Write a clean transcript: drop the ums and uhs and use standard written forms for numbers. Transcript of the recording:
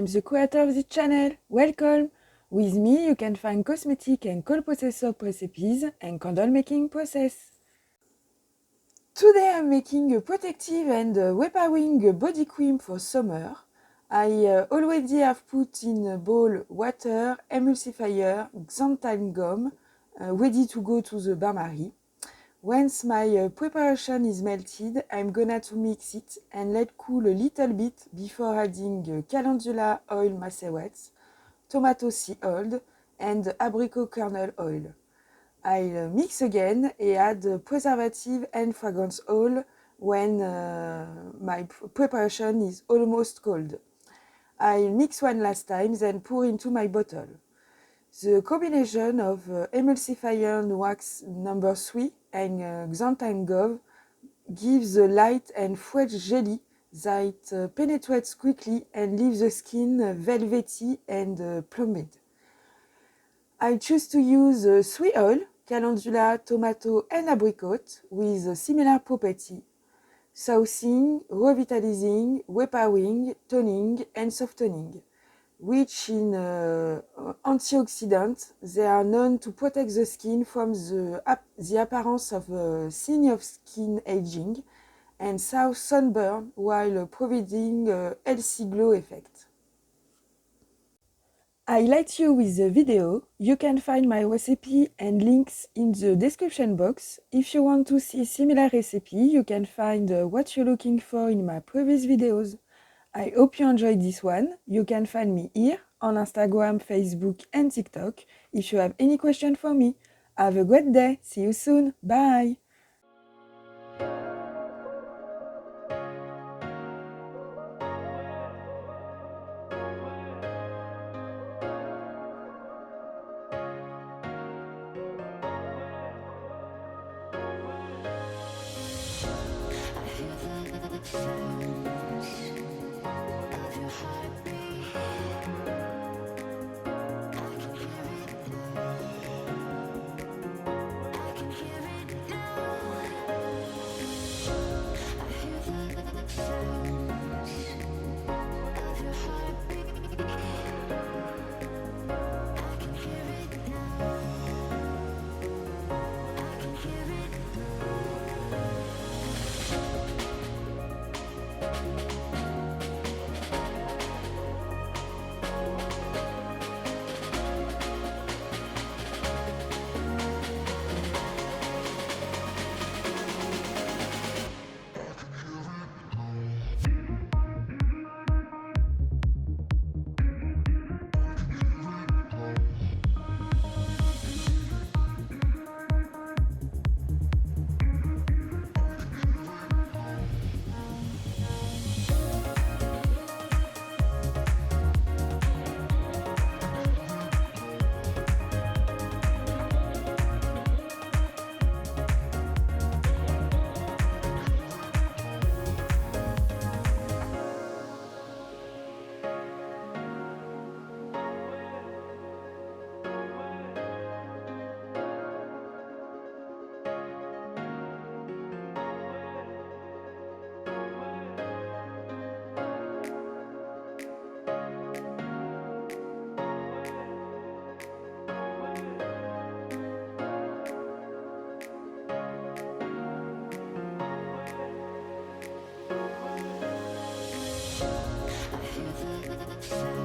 the creator of this channel. Welcome! With me you can find cosmetic and cold process soap recipes and candle making process. Today I'm making a protective and repairing body cream for summer. I already have put in a bowl water, emulsifier, Xanthan Gum, ready to go to the bain-marie. Once my preparation is melted, I'm gonna to mix it and let cool a little bit before adding Calendula oil macerates, tomato seed oil and apricot kernel oil. I'll mix again and add preservative and fragrance oil when my preparation is almost cold. I'll mix one last time, then pour into my bottle. The combination of Emulsifying Wax number 3 and Xanthan Gum gives a light and fresh jelly that penetrates quickly and leaves the skin velvety and plumped. I choose to use 3 oil, Calendula, tomato and apricot with a similar property: soothing, revitalising, repairing, toning and softening. Rich in antioxidants, they are known to protect the skin from the appearance of signs of skin aging and sunburn while providing a healthy glow effect. I let you with the video. You can find my recipe and links in the description box. If you want to see similar recipe, you can find what you're looking for in my previous videos. I hope you enjoyed this one. You can find me here on Instagram, Facebook and TikTok if you have any question for me. Have a great day. See you soon. Bye. I hear the sound.